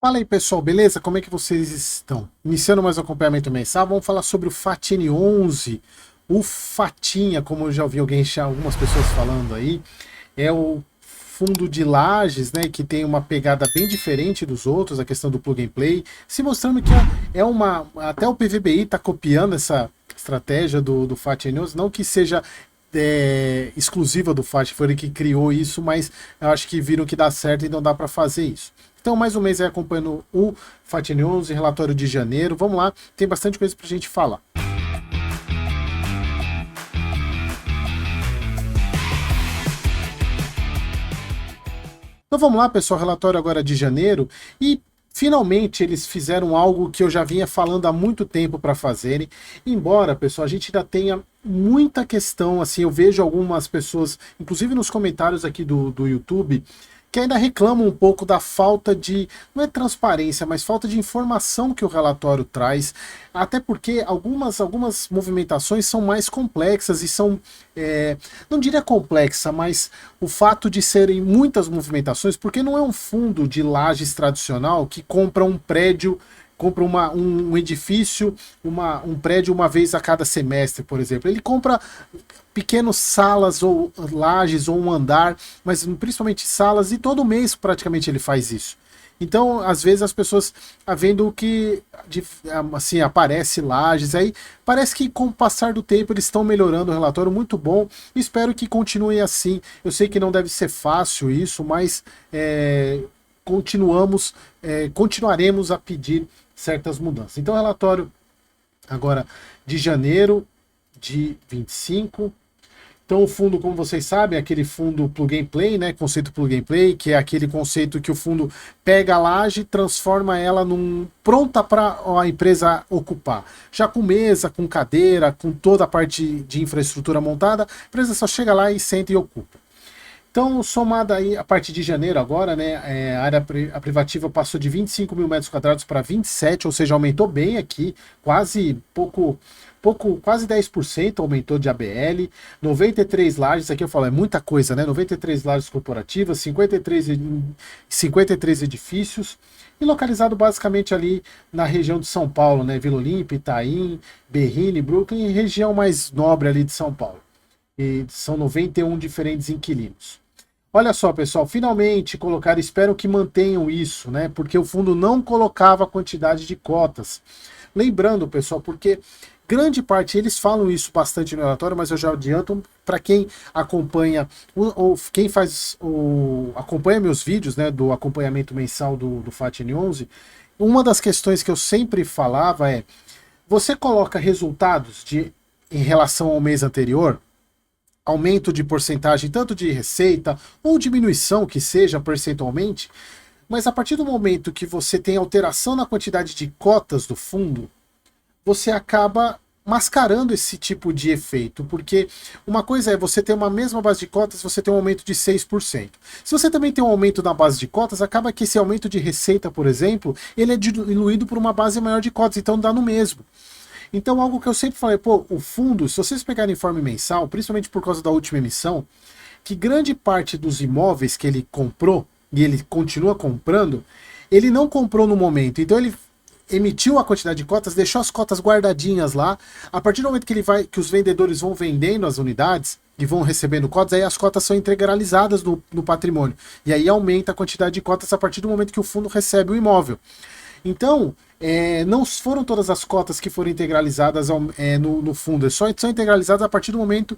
Fala aí, pessoal, beleza? Como é que vocês estão? Iniciando mais um acompanhamento mensal, vamos falar sobre o FATN 11, o Fatinha, como eu já ouvi algumas pessoas falando aí, é o fundo de lajes, né, que tem uma pegada bem diferente dos outros, a questão do plug and play, se mostrando que até o PVBI está copiando essa estratégia do FATN 11, não que seja exclusiva do FAT, foi ele que criou isso, mas eu acho que viram que dá certo e não dá para fazer isso. Então, mais um mês aí acompanhando o FATN 11, relatório de janeiro. Vamos lá, tem bastante coisa para a gente falar. Então vamos lá, pessoal, relatório agora de janeiro. E finalmente eles fizeram algo que eu já vinha falando há muito tempo para fazerem. Embora, pessoal, a gente ainda tenha muita questão, assim, eu vejo algumas pessoas, inclusive nos comentários aqui do YouTube, que ainda reclamam um pouco da falta de, não é transparência, mas falta de informação que o relatório traz, até porque algumas movimentações são mais complexas e são, não diria complexa, mas o fato de serem muitas movimentações, porque não é um fundo de lajes tradicional que compra um prédio, compra um edifício, um prédio uma vez a cada semestre, por exemplo. Ele compra pequenas salas ou lajes ou um andar, mas principalmente salas, e todo mês praticamente ele faz isso. Então, às vezes as pessoas vendo que assim aparece lajes, aí parece que com o passar do tempo eles estão melhorando o relatório, muito bom. Espero que continue assim. Eu sei que não deve ser fácil isso, mas continuaremos a pedir certas mudanças. Então, relatório agora de janeiro de 25. Então, o fundo, como vocês sabem, é aquele fundo plug and play, né? Conceito plug and play, que é aquele conceito que o fundo pega a laje e transforma ela pronta para a empresa ocupar. Já com mesa, com cadeira, com toda a parte de infraestrutura montada, a empresa só chega lá e senta e ocupa. Então, somada aí a partir de janeiro agora, né, a privativa passou de 25 mil metros quadrados para 27, ou seja, aumentou bem aqui, quase 10% aumentou de ABL, 93 lajes, aqui eu falo, é muita coisa, né, 93 lajes corporativas, 53 edifícios, e localizado basicamente ali na região de São Paulo, né, Vila Olímpia, Itaim, Berrini, Brooklyn, região mais nobre ali de São Paulo. E são 91 diferentes inquilinos. Olha só, pessoal, finalmente colocaram, espero que mantenham isso, né? Porque o fundo não colocava a quantidade de cotas. Lembrando, pessoal, porque grande parte, eles falam isso bastante no relatório, mas eu já adianto para quem acompanha, ou quem acompanha meus vídeos, né, do acompanhamento mensal do FATN 11, uma das questões que eu sempre falava é, você coloca resultados em relação ao mês anterior, aumento de porcentagem tanto de receita ou diminuição que seja percentualmente, mas a partir do momento que você tem alteração na quantidade de cotas do fundo, você acaba mascarando esse tipo de efeito, porque uma coisa é você ter uma mesma base de cotas, você tem um aumento de 6%. Se você também tem um aumento na base de cotas, acaba que esse aumento de receita, por exemplo, ele é diluído por uma base maior de cotas, então dá no mesmo. Então, algo que eu sempre falei, pô, o fundo, se vocês pegarem informe mensal, principalmente por causa da última emissão, que grande parte dos imóveis que ele comprou, e ele continua comprando, ele não comprou no momento. Então, ele emitiu a quantidade de cotas, deixou as cotas guardadinhas lá. A partir do momento que os vendedores vão vendendo as unidades e vão recebendo cotas, aí as cotas são integralizadas no patrimônio. E aí aumenta a quantidade de cotas a partir do momento que o fundo recebe o imóvel. Então, não foram todas as cotas que foram integralizadas no fundo, só são integralizadas a partir do momento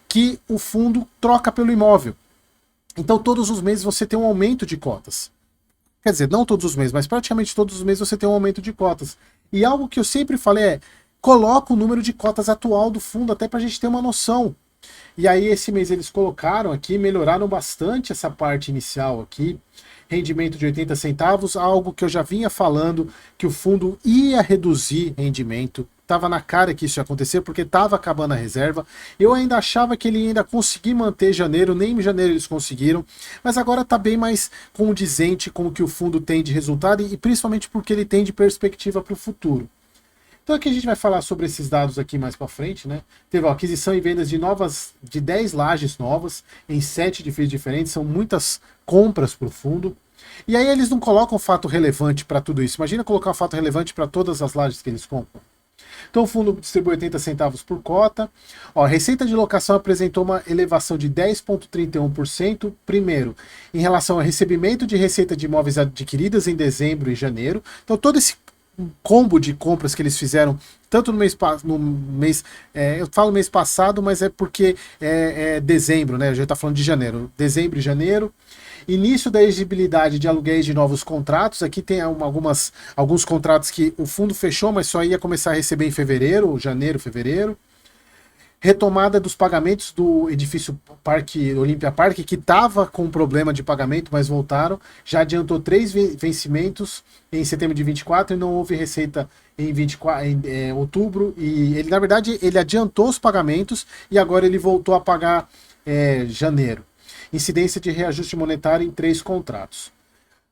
que o fundo troca pelo imóvel. Então, todos os meses você tem um aumento de cotas. Quer dizer, não todos os meses, mas praticamente todos os meses você tem um aumento de cotas. E algo que eu sempre falei é, coloca o número de cotas atual do fundo, até para a gente ter uma noção. E aí esse mês eles colocaram aqui, melhoraram bastante essa parte inicial aqui, rendimento de 80 centavos, algo que eu já vinha falando, que o fundo ia reduzir rendimento, estava na cara que isso ia acontecer, porque estava acabando a reserva, eu ainda achava que ele ia ainda conseguir manter janeiro, nem em janeiro eles conseguiram, mas agora está bem mais condizente com o que o fundo tem de resultado, e principalmente porque ele tem de perspectiva para o futuro. Então aqui a gente vai falar sobre esses dados aqui mais para frente, né? Teve aquisição e vendas de 10 lajes novas em 7 edifícios diferentes, são muitas compras para o fundo. E aí eles não colocam fato relevante para tudo isso. Imagina colocar um fato relevante para todas as lajes que eles compram. Então o fundo distribui 80 centavos por cota. Ó, a receita de locação apresentou uma elevação de 10,31%, primeiro, em relação ao recebimento de receita de imóveis adquiridas em dezembro e janeiro. Então todo esse combo de compras que eles fizeram, tanto no mês eu falo mês passado, mas é porque é dezembro, né? A gente está falando de janeiro. Dezembro e janeiro. Início da exigibilidade de aluguéis de novos contratos. Aqui tem alguns contratos que o fundo fechou, mas só ia começar a receber em fevereiro, janeiro, fevereiro. Retomada dos pagamentos do edifício Parque Olímpia Parque, que estava com problema de pagamento, mas voltaram. Já adiantou 3 vencimentos em setembro de 24 e não houve receita em, outubro. E ele, na verdade, ele adiantou os pagamentos e agora ele voltou a pagar janeiro. Incidência de reajuste monetário em 3 contratos.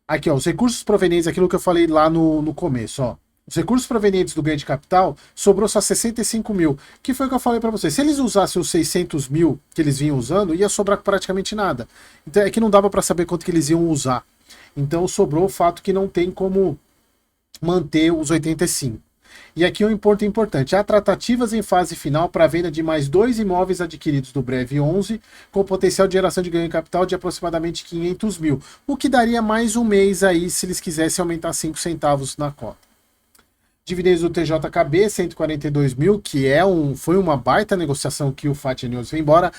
Aqui, ó, os recursos provenientes, aquilo que eu falei lá no começo, ó. Os recursos provenientes do ganho de capital sobrou só 65 mil, que foi o que eu falei para vocês. Se eles usassem os 600 mil que eles vinham usando, ia sobrar praticamente nada. Então é que não dava para saber quanto que eles iam usar. Então sobrou o fato que não tem como manter os 85. E aqui um ponto importante: há tratativas em fase final para a venda de mais 2 imóveis adquiridos do Brev 11, com potencial de geração de ganho de capital de aproximadamente 500 mil, o que daria mais um mês aí se eles quisessem aumentar 5 centavos na cota. Dividendos do TJKB, 142 mil, que foi uma baita negociação que o Fatih News fez, embora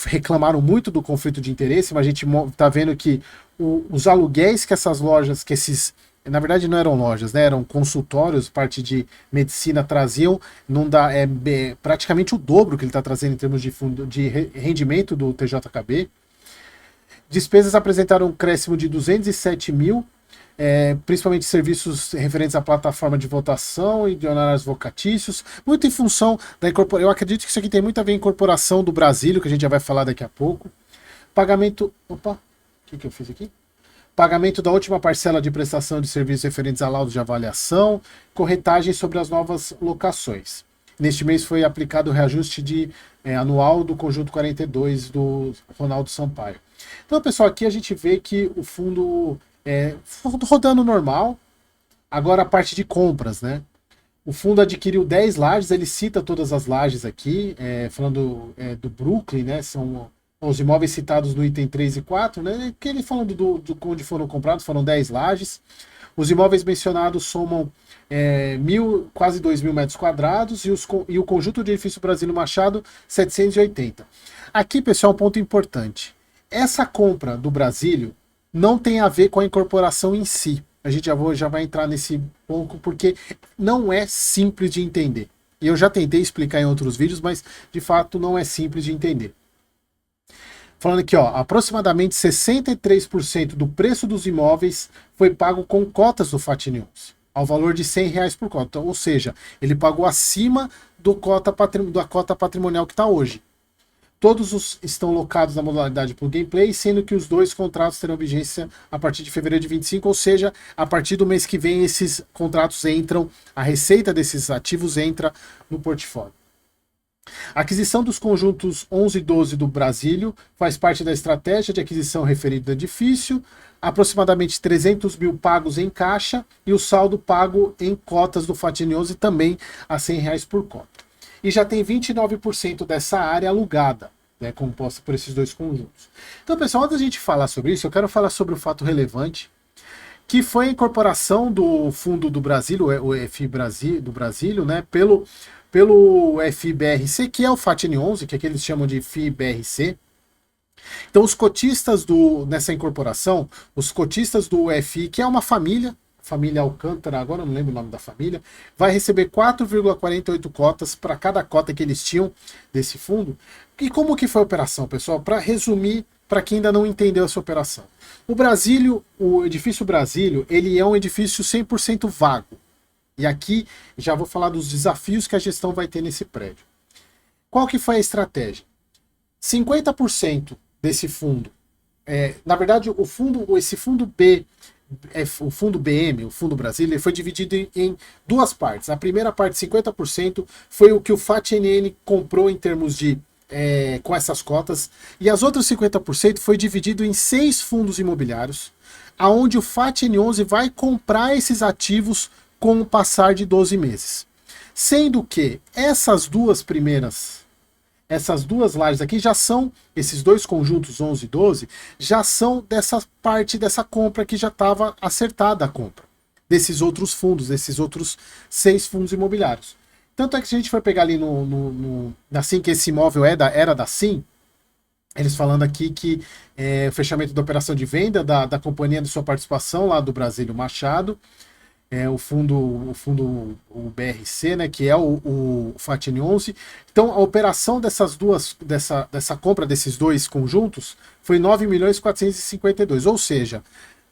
reclamaram muito do conflito de interesse, mas a gente está vendo que os aluguéis que essas lojas, na verdade não eram lojas, né, eram consultórios, parte de medicina traziam, não dá, praticamente o dobro que ele está trazendo em termos de fundo de rendimento do TJKB. Despesas apresentaram um crescimento de 207 mil, principalmente serviços referentes à plataforma de votação e de honorários vocatícios, muito em função da incorporação. Eu acredito que isso aqui tem muito a ver com a incorporação do Brasílio, que a gente já vai falar daqui a pouco. Pagamento. Opa, o que eu fiz aqui? Pagamento da última parcela de prestação de serviços referentes a laudos de avaliação, corretagem sobre as novas locações. Neste mês foi aplicado o reajuste anual do conjunto 42 do Ronaldo Sampaio. Então, pessoal, aqui a gente vê que o fundo rodando normal. Agora a parte de compras, né? O fundo adquiriu 10 lajes, ele cita todas as lajes aqui, falando do Brooklyn, né? São os imóveis citados no item 3 e 4, né? Que ele falando do onde foram comprados, foram 10 lajes. Os imóveis mencionados somam quase 2.000 metros quadrados e o conjunto de edifício Brasílio Machado, 780. Aqui, pessoal, um ponto importante. Essa compra do Brasílio não tem a ver com a incorporação em si. A gente já vai entrar nesse ponto porque não é simples de entender. E eu já tentei explicar em outros vídeos, mas de fato não é simples de entender. Falando aqui, ó, aproximadamente 63% do preço dos imóveis foi pago com cotas do Fatih News, ao valor de R$100 por cota. Ou seja, ele pagou acima da cota patrimonial que está hoje. Todos estão locados na modalidade Plug and Play, sendo que os 2 contratos terão vigência a partir de fevereiro de 25, ou seja, a partir do mês que vem esses contratos entram, a receita desses ativos entra no portfólio. A aquisição dos conjuntos 11 e 12 do Brasílio faz parte da estratégia de aquisição referida do edifício, aproximadamente 300 mil pagos em caixa e o saldo pago em cotas do Fatih News também a R$100 por cota. E já tem 29% dessa área alugada, né, composta por esses 2 conjuntos. Então, pessoal, antes da gente falar sobre isso, eu quero falar sobre o fato relevante, que foi a incorporação do fundo do Brasílio, o FI do Brasílio, né, pelo FIBRC, que é o Fatih News, que é que eles chamam de FIBRC. Então, os cotistas nessa incorporação, os cotistas do FI, que é uma família Alcântara, agora eu não lembro o nome da família, vai receber 4,48 cotas para cada cota que eles tinham desse fundo. E como que foi a operação, pessoal? Para resumir, para quem ainda não entendeu essa operação. O edifício Brasílio, ele é um edifício 100% vago. E aqui já vou falar dos desafios que a gestão vai ter nesse prédio. Qual que foi a estratégia? 50% desse fundo, na verdade, esse fundo B, o fundo BM, o fundo Brasília, foi dividido em 2 partes. A primeira parte, 50%, foi o que o FATNN comprou em termos de com essas cotas, e as outras 50% foi dividido em 6 fundos imobiliários. aonde o FAT N11 vai comprar esses ativos com o passar de 12 meses. Sendo que essas duas lajes aqui já são, esses dois conjuntos 11 e 12, já são dessa parte dessa compra que já estava acertada a compra, desses outros fundos, desses outros 6 fundos imobiliários. Tanto é que se a gente for pegar ali na SIM, que esse imóvel era da SIM, eles falando aqui que o fechamento da operação de venda da companhia de sua participação lá do Brasílio Machado, o fundo o BRC, né, que é o FAT N11. Então a operação dessa compra desses dois conjuntos foi 9.452.000, ou seja,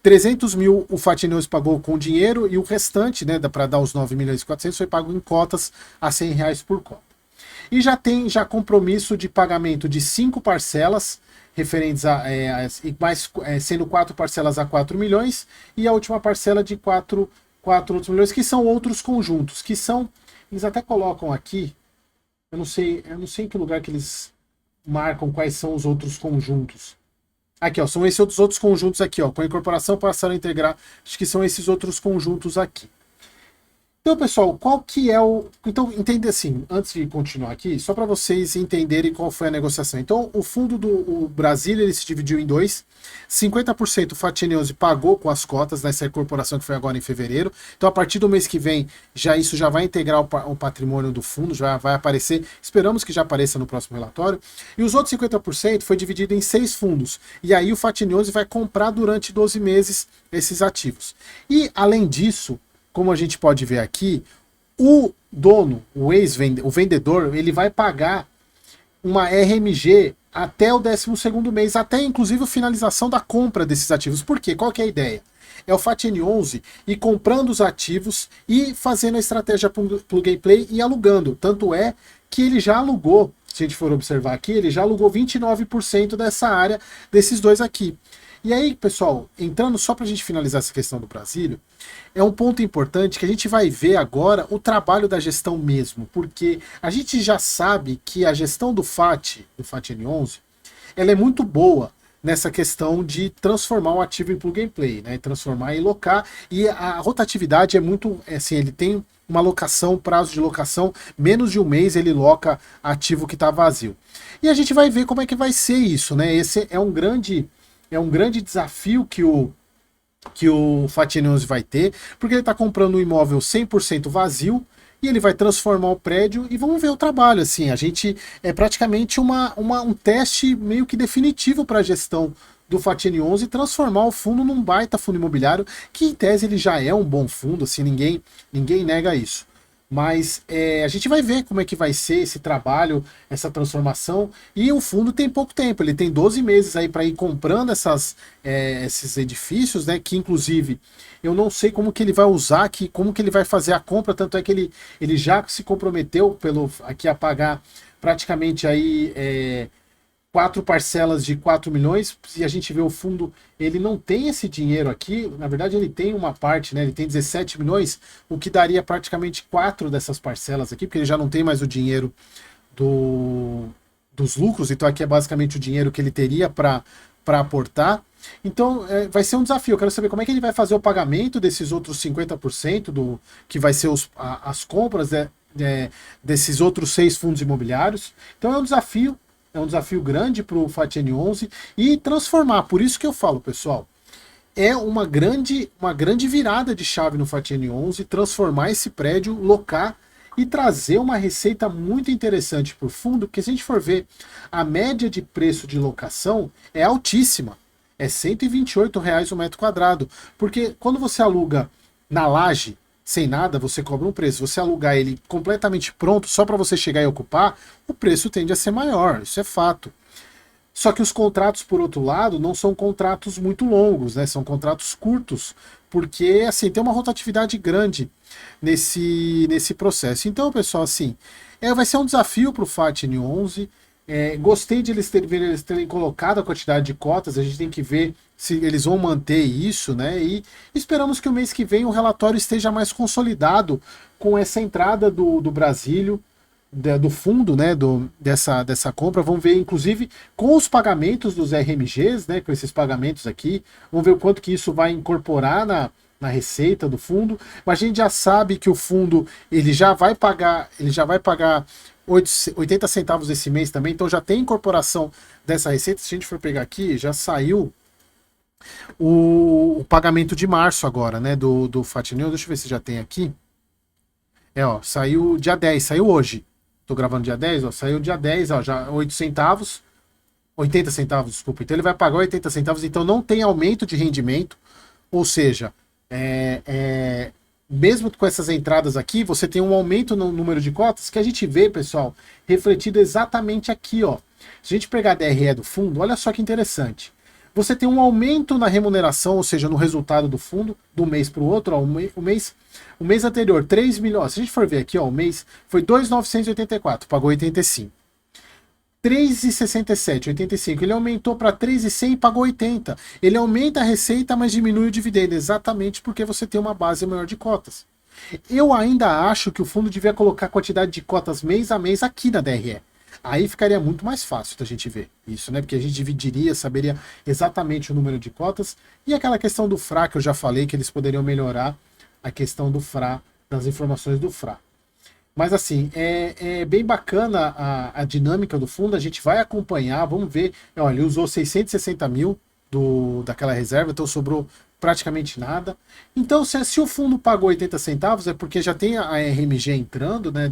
300 mil o FAT N11 pagou com dinheiro e o restante, né, para dar os 9.400.000, foi pago em cotas a R$ 100 por cota. E já tem compromisso de pagamento de 5 parcelas, referentes sendo 4 parcelas a 4 milhões, e a última parcela de 4 outros milhões, que são outros conjuntos, que são, eles até colocam aqui, eu não sei em que lugar que eles marcam quais são os outros conjuntos. Aqui, ó, são esses outros conjuntos aqui, ó, com a incorporação passaram a integrar, acho que são esses outros conjuntos aqui. Então, pessoal, qual que é o... Então, entenda assim, antes de continuar aqui, só para vocês entenderem qual foi a negociação. Então, o fundo do Brasília, ele se dividiu em dois. 50% o FAT N11 pagou com as cotas nessa incorporação que foi agora em fevereiro. Então, a partir do mês que vem, isso já vai integrar o patrimônio do fundo, já vai aparecer. Esperamos que já apareça no próximo relatório. E os outros 50% foi dividido em 6 fundos. E aí o FAT N11 vai comprar durante 12 meses esses ativos. E, além disso, como a gente pode ver aqui, o dono, o vendedor, ele vai pagar uma RMG até o 12º mês, até inclusive a finalização da compra desses ativos. Por quê? Qual que é a ideia? É o FAT N11 ir comprando os ativos e fazendo a estratégia plug and play e alugando. Tanto é que ele já alugou, se a gente for observar aqui, ele já alugou 29% dessa área desses dois aqui. E aí, pessoal, entrando só para a gente finalizar essa questão do Brasílio, é um ponto importante que a gente vai ver agora o trabalho da gestão mesmo, porque a gente já sabe que a gestão do FAT N11, ela é muito boa nessa questão de transformar um ativo em plug and play, né? Transformar em locar, e a rotatividade é muito, assim, ele tem uma locação, prazo de locação, menos de um mês ele loca ativo que está vazio. E a gente vai ver como é que vai ser isso, né? Esse é um grande desafio que o FAT N11 vai ter, porque ele está comprando um imóvel 100% vazio e ele vai transformar o prédio e vamos ver o trabalho. Assim, a gente é praticamente um teste meio que definitivo para a gestão do FAT N11 transformar o fundo num baita fundo imobiliário, que em tese ele já é um bom fundo, assim, ninguém nega isso. Mas a gente vai ver como é que vai ser esse trabalho, essa transformação. E o fundo tem pouco tempo, ele tem 12 meses aí para ir comprando esses edifícios, né? Que inclusive eu não sei como que ele vai usar, como que ele vai fazer a compra, tanto é que ele já se comprometeu aqui a pagar praticamente aí 4 parcelas de 4 milhões, e a gente vê o fundo, ele não tem esse dinheiro aqui, na verdade ele tem uma parte, né, ele tem 17 milhões, o que daria praticamente 4 dessas parcelas aqui, porque ele já não tem mais o dinheiro dos lucros, então aqui é basicamente o dinheiro que ele teria para aportar. Então vai ser um desafio, eu quero saber como é que ele vai fazer o pagamento desses outros 50% que vai ser as compras desses outros 6 fundos imobiliários. Então é um desafio grande para o FAT N11 e transformar. Por isso que eu falo, pessoal, é uma grande virada de chave no FAT N11, transformar esse prédio, locar e trazer uma receita muito interessante para o fundo, porque se a gente for ver, a média de preço de locação é altíssima. É R$ 128 o metro quadrado. Porque quando você aluga na laje, sem nada, você cobra um preço. Você alugar ele completamente pronto, só para você chegar e ocupar, o preço tende a ser maior, isso é fato. Só que os contratos, por outro lado, não são contratos muito longos, né? São contratos curtos, porque assim, tem uma rotatividade grande nesse processo. Então, pessoal, assim, vai ser um desafio para o FAT N11. Gostei de eles terem colocado a quantidade de cotas, a gente tem que ver se eles vão manter isso, né? E esperamos que o mês que vem o relatório esteja mais consolidado com essa entrada do Brasílio do fundo, né, dessa compra. Vamos ver, inclusive, com os pagamentos dos RMGs, né, com esses pagamentos aqui. Vamos ver o quanto que isso vai incorporar na receita do fundo. Mas a gente já sabe que o fundo ele já vai pagar 80 centavos esse mês também, então já tem incorporação dessa receita. Se a gente for pegar aqui, já saiu o pagamento de março agora, né, do Fatinho. Deixa eu ver se já tem aqui. Ó, saiu dia 10, saiu hoje. Tô gravando dia 10, ó, saiu dia 10, ó, já 8 centavos, 80 centavos, desculpa. Então ele vai pagar 80 centavos, então não tem aumento de rendimento, ou seja, mesmo com essas entradas aqui, você tem um aumento no número de cotas que a gente vê, pessoal, refletido exatamente aqui, ó. Se a gente pegar a DRE do fundo, olha só que interessante. Você tem um aumento na remuneração, ou seja, no resultado do fundo, do mês para o outro. Ó, o mês anterior, 3 milhões. Se a gente for ver aqui, ó, o mês foi 2.984, pagou 85. 3,67, 85. Ele aumentou para 3,100 e pagou 80. Ele aumenta a receita, mas diminui o dividendo, exatamente porque você tem uma base maior de cotas. Eu ainda acho que o fundo devia colocar a quantidade de cotas mês a mês aqui na DRE. Aí ficaria muito mais fácil da gente ver isso, né? Porque a gente dividiria, saberia exatamente o número de cotas. E aquela questão do FRA, que eu já falei, que eles poderiam melhorar a questão do FRA, das informações do FRA. Mas assim, é bem bacana a dinâmica do fundo, a gente vai acompanhar, vamos ver. Olha, ele usou 660 mil daquela reserva, então sobrou praticamente nada. Então, se o fundo pagou 80 centavos, é porque já tem a RMG entrando, né,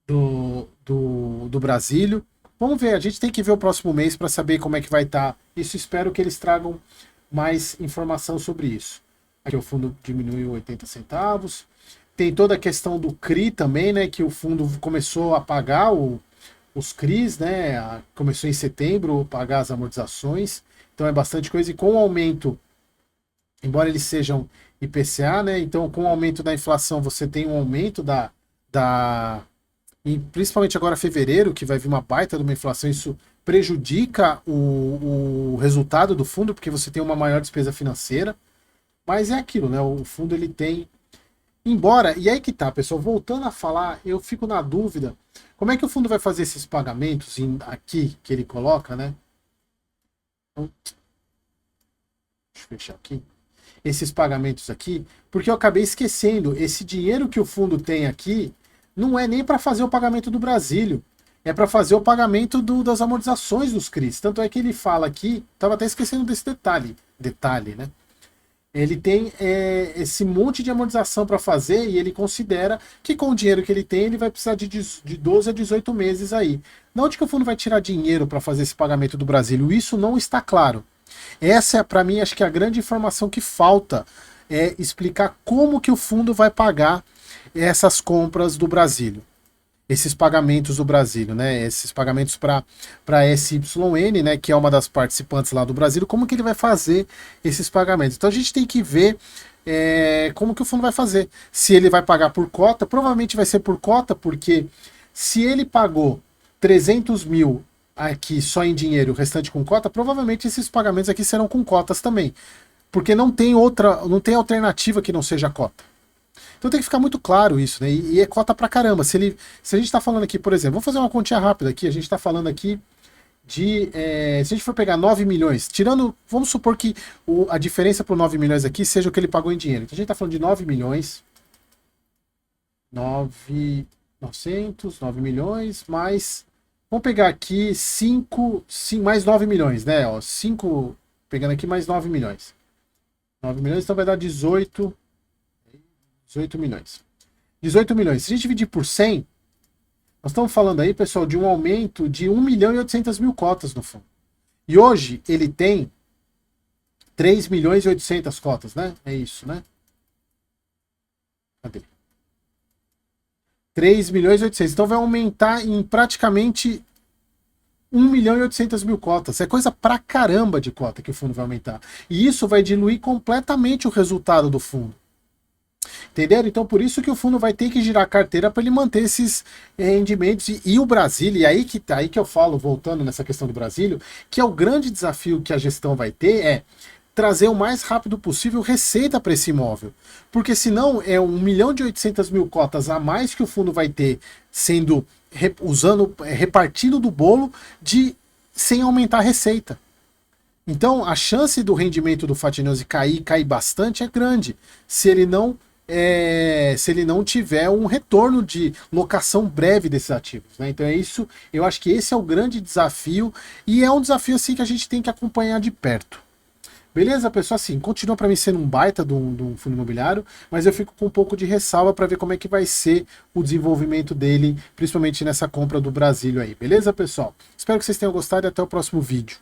do Brasílio. Vamos ver, a gente tem que ver o próximo mês para saber como é que vai estar. Isso, espero que eles tragam mais informação sobre isso. Aqui o fundo diminuiu 80 centavos. Tem toda a questão do CRI também, né, que o fundo começou a pagar os CRIs, né, começou em setembro a pagar as amortizações. Então é bastante coisa. E com o aumento, embora eles sejam IPCA, né, então com o aumento da inflação você tem um aumento e principalmente agora fevereiro, que vai vir uma baita de uma inflação, isso prejudica o resultado do fundo, porque você tem uma maior despesa financeira. Mas é aquilo, né? O fundo ele tem. Embora, e aí que tá, pessoal, voltando a falar, eu fico na dúvida, como é que o fundo vai fazer esses pagamentos aqui que ele coloca, né? Então, deixa eu fechar aqui. Esses pagamentos aqui, porque eu acabei esquecendo, esse dinheiro que o fundo tem aqui não é nem para fazer o pagamento do Brasílio, é para fazer o pagamento das amortizações dos CRIs. Tanto é que ele fala aqui, estava até esquecendo desse detalhe, né? Ele tem esse monte de amortização para fazer e ele considera que com o dinheiro que ele tem, ele vai precisar de 12 a 18 meses aí. De onde que o fundo vai tirar dinheiro para fazer esse pagamento do Brasílio? Isso não está claro. Essa é, para mim, acho que a grande informação que falta é explicar como que o fundo vai pagar essas compras do Brasílio. Esses pagamentos do Brasílio, né? Esses pagamentos para SYN, né? Que é uma das participantes lá do Brasílio, como que ele vai fazer esses pagamentos? Então a gente tem que ver como que o fundo vai fazer. Se ele vai pagar por cota, provavelmente vai ser por cota, porque se ele pagou 300 mil aqui só em dinheiro, o restante com cota, provavelmente esses pagamentos aqui serão com cotas também. Porque não tem alternativa que não seja cota. Então tem que ficar muito claro isso, né? E é cota pra caramba. Se a gente tá falando aqui, por exemplo, vamos fazer uma continha rápida aqui, a gente tá falando aqui de... se a gente for pegar 9 milhões, tirando... Vamos supor que a diferença por 9 milhões aqui seja o que ele pagou em dinheiro. Então a gente tá falando de 9 milhões... 9 milhões, mais... Vamos pegar aqui 5 mais 9 milhões, né? Ó, 5... Pegando aqui mais 9 milhões. 9 milhões, então vai dar 18 milhões. 18 milhões. Se a gente dividir por 100, nós estamos falando aí, pessoal, de um aumento de 1 milhão e 800 mil cotas no fundo. E hoje ele tem 3 milhões e 800 cotas, né? É isso, né? Cadê? 3 milhões e 800. Então vai aumentar em praticamente 1 milhão e 800 mil cotas. É coisa pra caramba de cota que o fundo vai aumentar. E isso vai diluir completamente o resultado do fundo. Entenderam? Então por isso que o fundo vai ter que girar a carteira para ele manter esses rendimentos. E o Brasílio, e aí que eu falo, voltando nessa questão do Brasílio, que é o grande desafio que a gestão vai ter trazer o mais rápido possível receita para esse imóvel. Porque senão é 1.800.000 cotas a mais que o fundo vai ter sendo repartido do bolo sem aumentar a receita. Então a chance do rendimento do Fatinose cair bastante é grande se ele não tiver um retorno de locação breve desses ativos, né? Então é isso, eu acho que esse é o grande desafio e é um desafio assim que a gente tem que acompanhar de perto. Beleza, pessoal? Assim, continua para mim sendo um baita de um fundo imobiliário, mas eu fico com um pouco de ressalva para ver como é que vai ser o desenvolvimento dele, principalmente nessa compra do Brasílio aí. Beleza, pessoal? Espero que vocês tenham gostado e até o próximo vídeo.